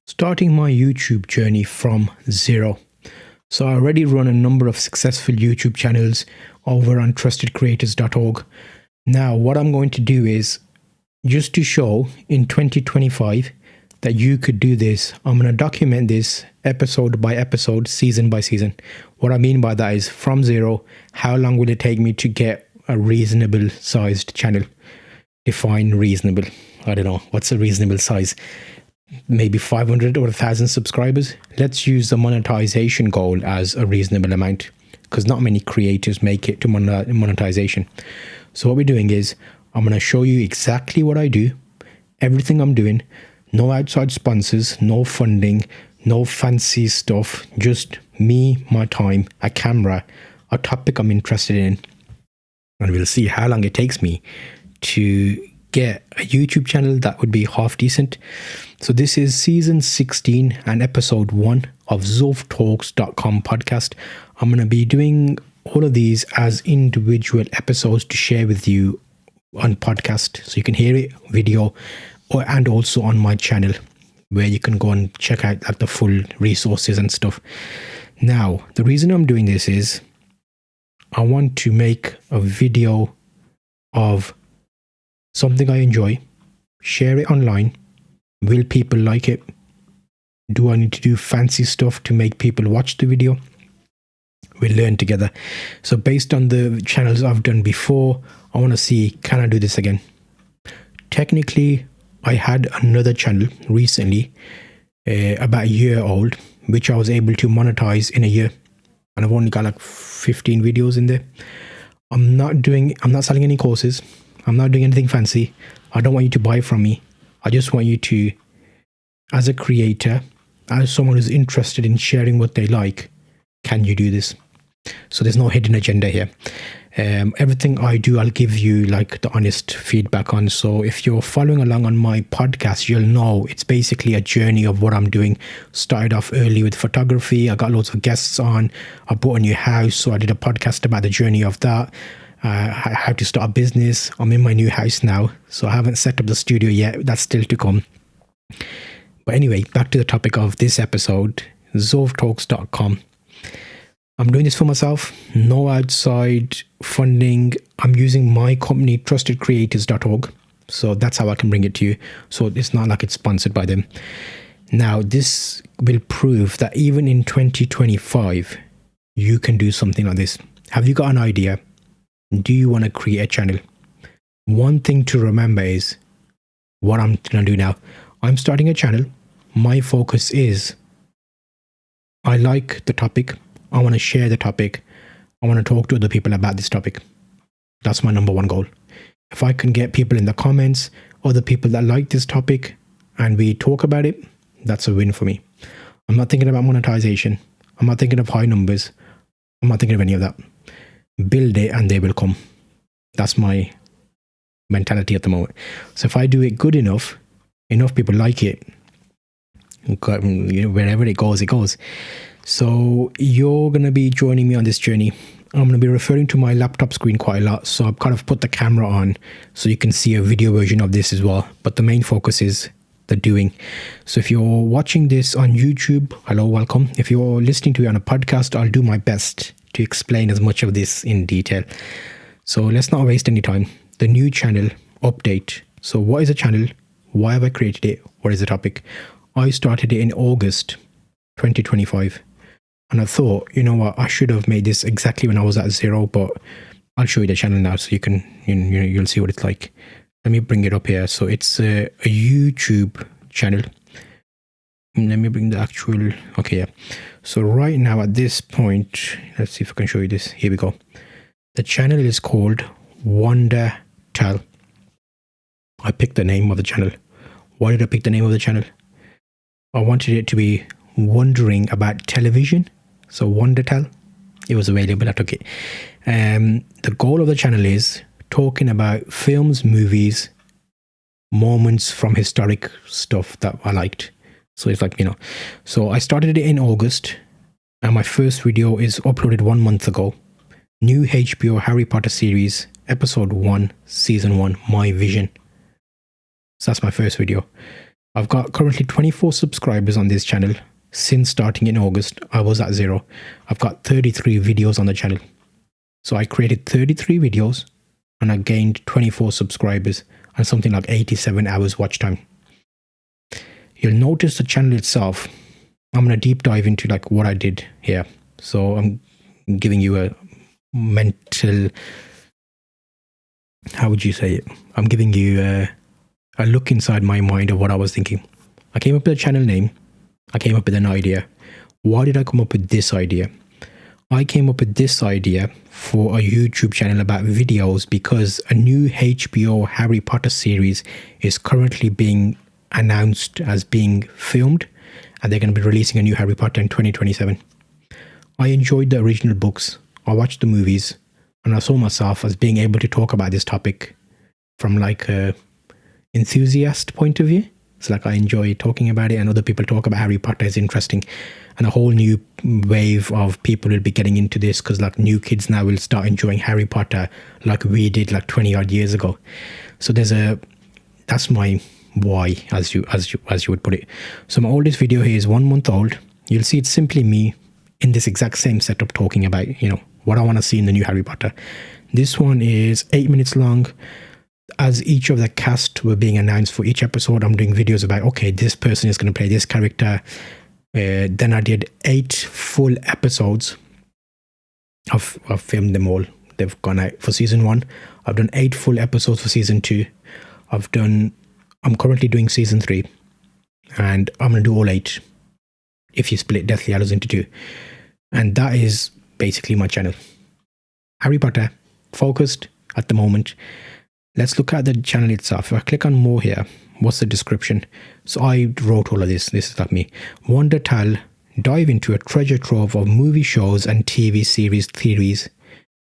Starting my YouTube journey from zero. So I already run a number of successful YouTube channels over on trustedcreators.org. Now, what I'm going to do is just to show in 2025 that you could do this, I'm going to document this episode by episode, season by season. What I mean by that is from zero, how long will it take me to get a reasonable sized channel? Define reasonable. I don't know. What's a reasonable size? Maybe 500 or 1,000 subscribers. Let's use the monetization goal as a reasonable amount because not many creators make it to monetization. So what we're doing is I'm going to show you exactly what I do, everything I'm doing, no outside sponsors, no funding, no fancy stuff, just me, my time, a camera, a topic I'm interested in, and we'll see how long it takes me to get a YouTube channel that would be half decent. So this is season 16 and episode 1 of zulftalks.com podcast. I'm going to be doing all of these as individual episodes to share with you on podcast, so you can hear it video and also on my channel where you can go and check out like the full resources and stuff. Now, the reason I'm doing this is I want to make a video of something I enjoy, share it online. Will people like it? Do I need to do fancy stuff to make people watch the video? We'll learn together. So based on the channels I've done before, I want to see, can I do this again? Technically, I had another channel recently, about a year old, which I was able to monetize in a year. And I've only got like 15 videos in there. I'm not selling any courses. I'm not doing anything fancy. I don't want you to buy from me. I just want you to, as a creator, as someone who's interested in sharing what they like, can you do this? So there's no hidden agenda here. Everything I do, I'll give you like the honest feedback on. So if you're following along on my podcast, you'll know it's basically a journey of what I'm doing. Started off early with photography. I got loads of guests on. I bought a new house, so I did a podcast about the journey of that. How to start a business. I'm in my new house now, so I haven't set up the studio yet. That's still to come. But anyway, back to the topic of this episode, zulftalks.com. I'm doing this for myself, no outside funding. I'm using my company, trustedcreators.org. So that's how I can bring it to you. So it's not like it's sponsored by them. Now, this will prove that even in 2025, you can do something like this. Have you got an idea? Do you want to create a channel? One thing to remember is what I'm going to do now. I'm starting a channel. My focus is I like the topic. I want to share the topic. I want to talk to other people about this topic. That's my number one goal. If I can get people in the comments, other people that like this topic, and we talk about it, that's a win for me. I'm not thinking about monetization. I'm not thinking of high numbers. I'm not thinking of any of that. Build it and they will come. That's my mentality at the moment. So if I do it good enough people like it, wherever it goes, it goes. So you're going to be joining me on this journey. I'm going to be referring to my laptop screen quite a lot. So I've kind of put the camera on so you can see a video version of this as well. But the main focus is the doing. So if you're watching this on YouTube, hello, welcome. If you're listening to it on a podcast, I'll do my best to explain as much of this in detail. So let's not waste any time. The new channel update. So what is a channel? Why have I created it? What is the topic? I started it in August 2025. And I thought, you know what, I should have made this exactly when I was at zero, but I'll show you the channel now so you can, you'll see what it's like. Let me bring it up here. So it's a YouTube channel. Let me bring the actual, okay, yeah. So right now at this point, let's see if I can show you this. Here we go. The channel is called WonderTell. I picked the name of the channel. Why did I pick the name of the channel? I wanted it to be wondering about television. So WonderTell, it was available. I took it. The goal of the channel is talking about films, movies, moments from historic stuff that I liked. So it's like, so I started it in August and my first video is uploaded 1 month ago. New HBO Harry Potter series, episode 1, season 1, My Vision. So that's my first video. I've got currently 24 subscribers on this channel. Since starting in August, I was at 0. I've got 33 videos on the channel. So I created 33 videos and I gained 24 subscribers and something like 87 hours watch time. You'll notice the channel itself. I'm going to deep dive into like what I did here. So I'm giving you a mental, how would you say it? I'm giving you a look inside my mind of what I was thinking. I came up with a channel name. I came up with an idea. Why did I come up with this idea? I came up with this idea for a YouTube channel about videos because a new HBO Harry Potter series is currently being announced as being filmed, and they're going to be releasing a new Harry Potter in 2027. I enjoyed the original books. I watched the movies, and I saw myself as being able to talk about this topic from like a enthusiast point of view. It's like I enjoy talking about it, and other people talk about Harry Potter is interesting, and a whole new wave of people will be getting into this because like new kids now will start enjoying Harry Potter like we did like 20 odd years ago. So that's my why, as you would put it. So my oldest video here is 1 month old. You'll see it's simply me in this exact same setup talking about, you know, what I want to see in the new Harry Potter. This one is 8 minutes long. As each of the cast were being announced for each episode, I'm doing videos about, okay, this person is going to play this character. Then I did 8 full episodes. I've filmed them all. They've gone out for season 1. I've done 8 full episodes for season 2. I'm currently doing season 3. And I'm going to do all 8 if you split Deathly Hallows into 2. And that is basically my channel. Harry Potter, focused at the moment. Let's look at the channel itself. If I click on more here, what's the description? So I wrote all of this. This is like me. WonderTell, dive into a treasure trove of movie shows and TV series theories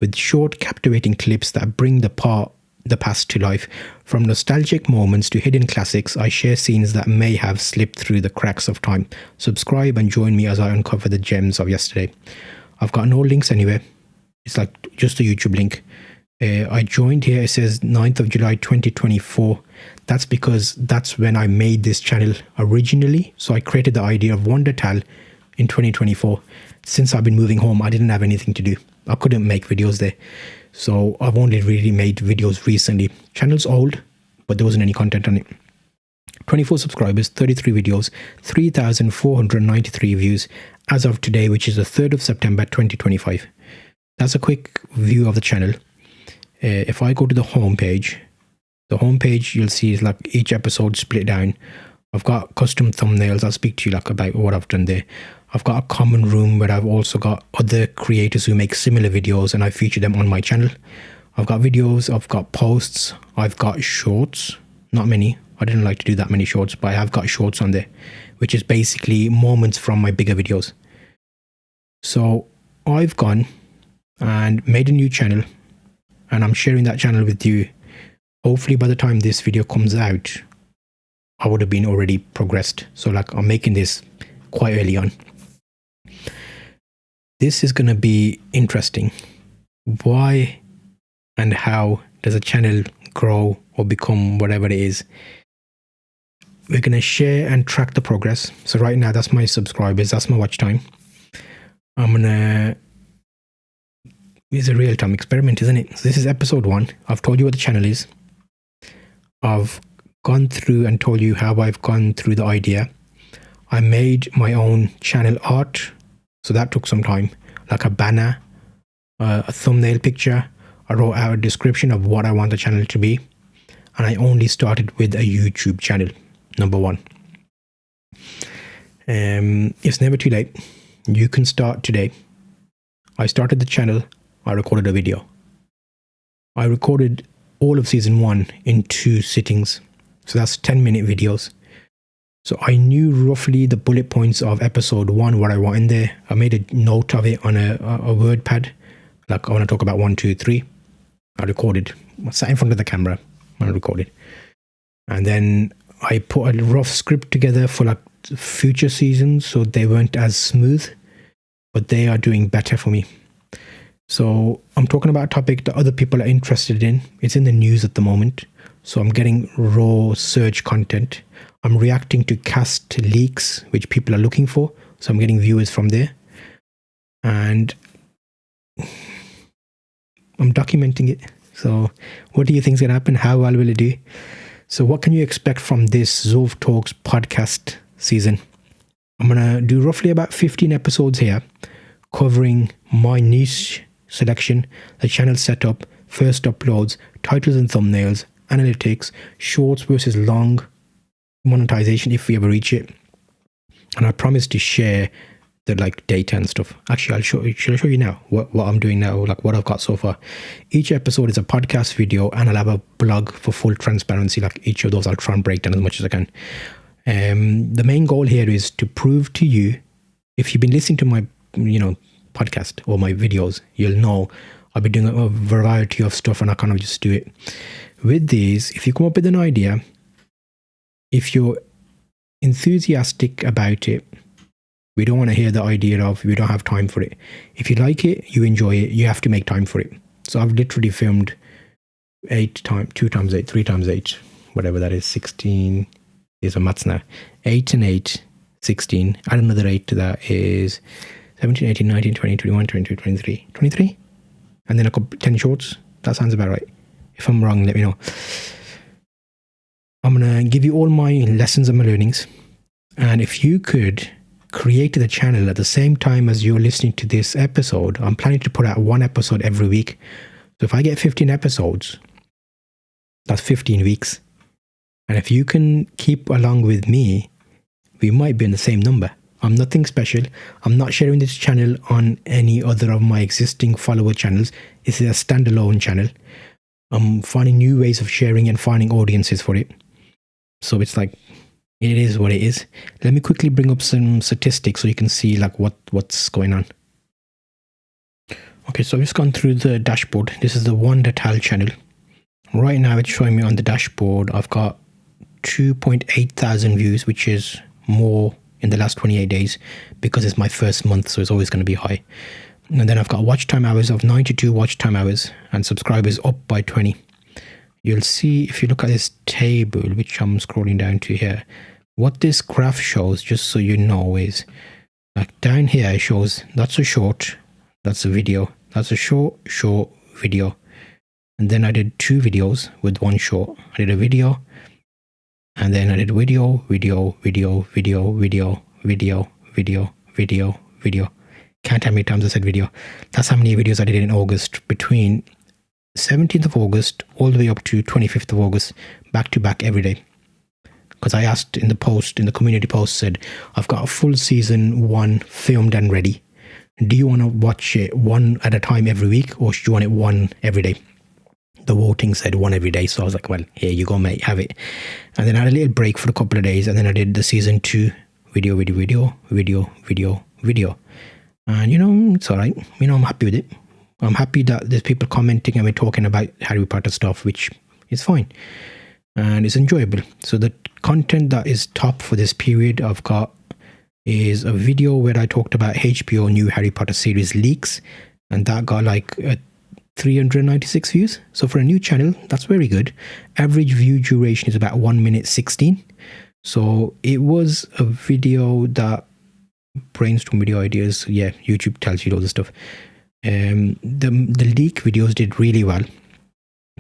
with short, captivating clips that bring the past to life. From nostalgic moments to hidden classics, I share scenes that may have slipped through the cracks of time. Subscribe and join me as I uncover the gems of yesterday. I've got no links anywhere. It's like just a YouTube link. I joined here. It says 9th of July 2024. That's because that's when I made this channel originally. So I created the idea of WonderTell in 2024. Since I've been moving home, I didn't have anything to do. I couldn't make videos there. So I've only really made videos recently. Channel's old, but there wasn't any content on it. 24 subscribers, 33 videos, 3,493 views as of today, which is the 3rd of September 2025. That's a quick view of the channel. If I go to the homepage, you'll see is like each episode split down. I've got custom thumbnails. I'll speak to you like about what I've done there. I've got a common room where I've also got other creators who make similar videos and I feature them on my channel. I've got videos, I've got posts, I've got shorts. Not many. I didn't like to do that many shorts, but I have got shorts on there, which is basically moments from my bigger videos. So I've gone and made a new channel, and I'm sharing that channel with you. Hopefully by the time this video comes out, I would have been already progressed. So like I'm making this quite early on. This is going to be interesting. Why and how does a channel grow or become whatever it is? We're going to share and track the progress. So right now, that's my subscribers. That's my watch time. It's a real-time experiment, isn't it? So this is episode 1. I've told you what the channel is. I've gone through and told you how I've gone through the idea. I made my own channel art. So that took some time, like a banner, a thumbnail picture. I wrote out a description of what I want the channel to be. And I only started with a YouTube channel, number 1. It's never too late. You can start today. I started the channel. I recorded a video. I recorded all of season 1 in 2 sittings. So that's 10-minute videos. So I knew roughly the bullet points of episode 1, what I want in there. I made a note of it on a word pad. Like I want to talk about 1, 2, 3. I recorded. I sat in front of the camera and I recorded. And then I put a rough script together for like future seasons. So they weren't as smooth, but they are doing better for me. So I'm talking about a topic that other people are interested in. It's in the news at the moment. So I'm getting raw search content. I'm reacting to cast leaks, which people are looking for. So I'm getting viewers from there. And I'm documenting it. So what do you think is going to happen? How well will it do? So what can you expect from this Zulf Talks podcast season? I'm going to do roughly about 15 episodes here, covering my niche selection, the channel setup, first uploads, titles and thumbnails, analytics, shorts versus long, monetization if we ever reach it. And I promise to share the data and stuff. Actually, should I show you now what I'm doing now, what I've got so far. Each episode is a podcast video, and I'll have a blog for full transparency. Each of those I'll try and break down as much as I can. The main goal here is to prove to you, if you've been listening to my podcast or my videos, you'll know I'll be doing a variety of stuff, and I kind of just do it. With these, if you come up with an idea, if you're enthusiastic about it, we don't want to hear the idea of we don't have time for it. If you like it, you enjoy it, you have to make time for it. So I've literally filmed 2 times 8, 3 times 8, whatever that is, 16. These are maths now. 8 and 8, 16. Add another 8 to that is 17, 18, 19, 20, 21, 22, 23. 23? And then a couple 10 shorts. That sounds about right. If I'm wrong, let me know. I'm going to give you all my lessons and my learnings. And if you could create the channel at the same time as you're listening to this episode, I'm planning to put out 1 episode every week. So if I get 15 episodes, that's 15 weeks. And if you can keep along with me, we might be in the same number. I'm nothing special. I'm not sharing this channel on any other of my existing follower channels. It's a standalone channel. I'm finding new ways of sharing and finding audiences for it. So it's it is what it is. Let me quickly bring up some statistics so you can see what's going on. Okay, so I've just gone through the dashboard. This is the WonderTell channel. Right now it's showing me on the dashboard I've got 2.8 thousand views, which is more in the last 28 days because it's my first month, so it's always going to be high. And then I've got watch time hours of 92 watch time hours and subscribers up by 20. You'll see if you look at this table, which I'm scrolling down to here, what this graph shows, just so you know, is down here it shows that's a short, that's a video, that's a short video. And then I did 2 videos with 1 short. I did a video, and then I did video. Can't tell how many times I said video. That's how many videos I did in August, between 17th of August all the way up to 25th of August, back to back every day. Because I asked in the community post, said, I've got a full season 1 filmed and ready. Do you want to watch it 1 at a time every week, or do you want it 1 every day? The voting said 1 every day. So I was like, well, here you go, mate, have it. And then I had a little break for a couple of days, and then I did the season 2 video. And it's all right. I'm happy with it. I'm happy that there's people commenting and we're talking about Harry Potter stuff, which is fine. And it's enjoyable. So the content that is top for this period I've got is a video where I talked about HBO new Harry Potter series leaks. And that got 396 views. So for a new channel, that's very good. Average view duration is about 1 minute 16. So it was a video that brainstorm video ideas. Yeah, YouTube tells you all this stuff. The leak videos did really well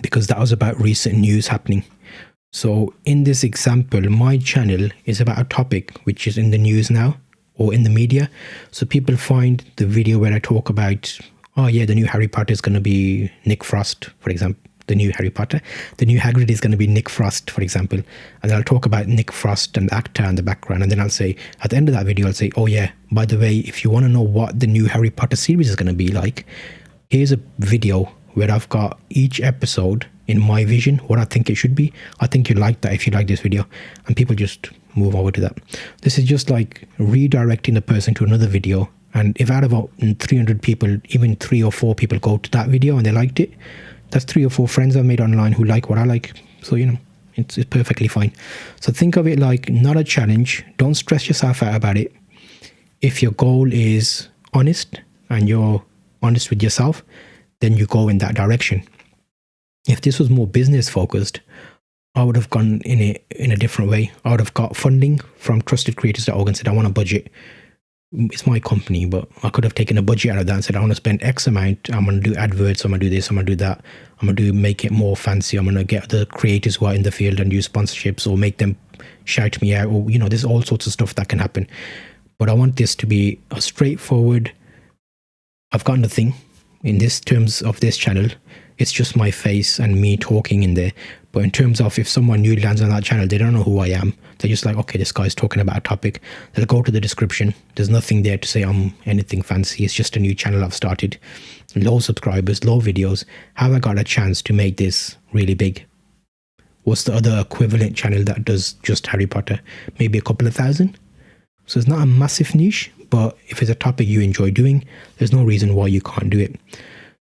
because that was about recent news happening. So in this example, my channel is about a topic which is in the news now or in the media. So people find the video where I talk about, oh yeah, the new Harry Potter is going to be Nick Frost, for example. The new Harry Potter. The new Hagrid is going to be Nick Frost, for example. And then I'll talk about Nick Frost and the actor and the background. And then I'll say, at the end of that video, I'll say, oh yeah, by the way, if you want to know what the new Harry Potter series is going to be like, here's a video where I've got each episode in my vision, what I think it should be. I think you'll like that if you like this video. And people just move over to that. This is just like redirecting the person to another video. And if out of about 300 people, even 3 or 4 people go to that video and they liked it, that's 3 or 4 friends I've made online who like what I like. So, it's perfectly fine. So think of it like not a challenge. Don't stress yourself out about it. If your goal is honest and you're honest with yourself, then you go in that direction. If this was more business focused, I would have gone in a different way. I would have got funding from trustedcreators.org and said, I want a budget. It's my company, but I could have taken a budget out of that and said, I want to spend X amount. I'm going to do adverts. I'm going to do this. I'm going to do that. I'm going to make it more fancy. I'm going to get the creators who are in the field and do sponsorships or make them shout me out. Or, there's all sorts of stuff that can happen. But I want this to be a straightforward. I've got nothing in this terms of this channel. It's just my face and me talking in there. But in terms of if someone new lands on that channel, they don't know who I am. They're just like, okay, this guy's talking about a topic. They'll go to the description. There's nothing there to say I'm anything fancy. It's just a new channel I've started. Low subscribers, low videos. Have I got a chance to make this really big? What's the other equivalent channel that does just Harry Potter? Maybe a couple of thousand? So it's not a massive niche, but if it's a topic you enjoy doing, there's no reason why you can't do it.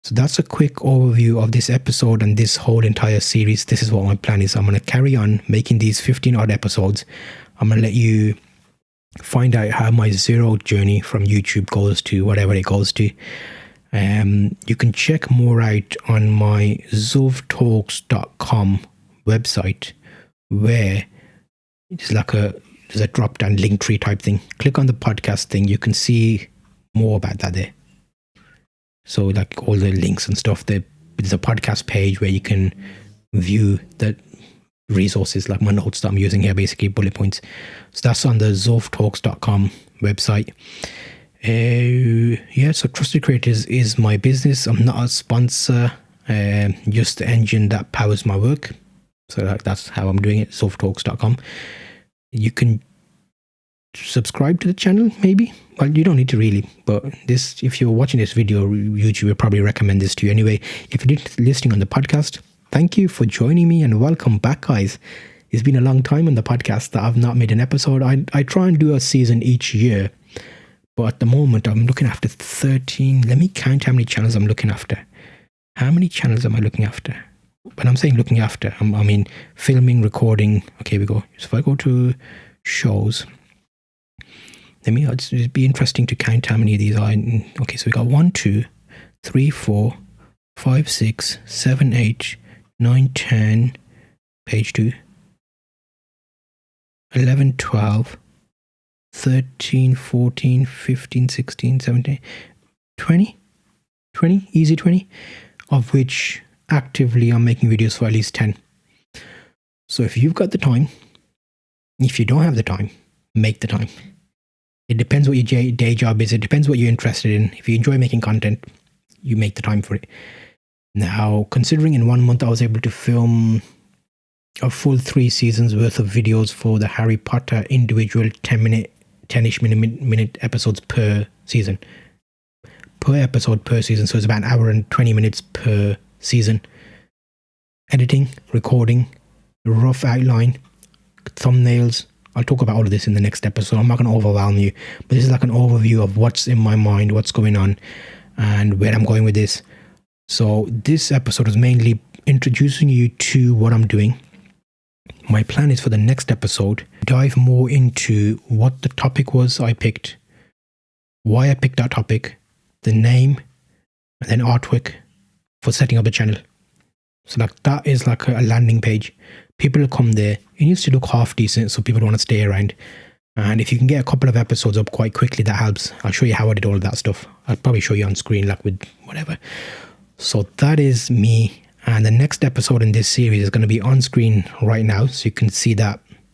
So that's a quick overview of this episode and this whole entire series. This is what my plan is. I'm going to carry on making these 15 odd episodes. I'm going to let you find out how my zero journey from YouTube goes to whatever it goes to. You can check more out on my zulftalks.com website, where it's like there's a drop down link tree type thing. Click on the podcast thing. You can see more about that there. So like all the links and stuff, there's a podcast page where you can view the resources, like my notes that I'm using here, basically bullet points. So that's on the zulftalks.com website. So Trusted Creators is my business. I'm not a sponsor, just the engine that powers my work. So that's how I'm doing it, zulftalks.com. You can subscribe to the channel, maybe. Well, you don't need to really, but this, if you're watching this video, YouTube will probably recommend this to you anyway. If you're listening on the podcast, thank you for joining me and welcome back, guys. It's been a long time on the podcast that I've not made an episode. I try and do a season each year, but at the moment I'm looking after 13. Let me count how many channels I'm looking after. How many channels am I looking after? When I'm saying looking after, I mean filming, recording. Okay, we go. So if I go to shows, it'd be interesting to count how many of these are. Okay, so we got 1, 2, 3, 4, 5, 6, 7, 8, 9, 10, page 2, 11, 12, 13, 14, 15, 16, 17, 20, easy 20, of which actively I'm making videos for at least 10. So if you've got the time, if you don't have the time, make the time. It depends what your day job is. It depends what you're interested in. If you enjoy making content, you make the time for it. Now, considering in 1 month I was able to film a full 3 seasons worth of videos for the Harry Potter individual 10-ish minute episodes per season. Per episode per season. So it's about an hour and 20 minutes per season. Editing, recording, rough outline, thumbnails. I'll talk about all of this in the next episode. I'm not going to overwhelm you, but this is like an overview of what's in my mind, what's going on, and where I'm going with this. So this episode is mainly introducing you to what I'm doing. My plan is for the next episode, dive more into what the topic was I picked, why I picked that topic, the name, and then artwork for setting up a channel. So like that is like a landing page. People will come there. It needs to look half decent so people want to stay around. And if you can get a couple of episodes up quite quickly, that helps. I'll show you how I did all of that stuff. I'll probably show you on screen, like with whatever. So that is me. And the next episode in this series is going to be on screen right now. So you can see that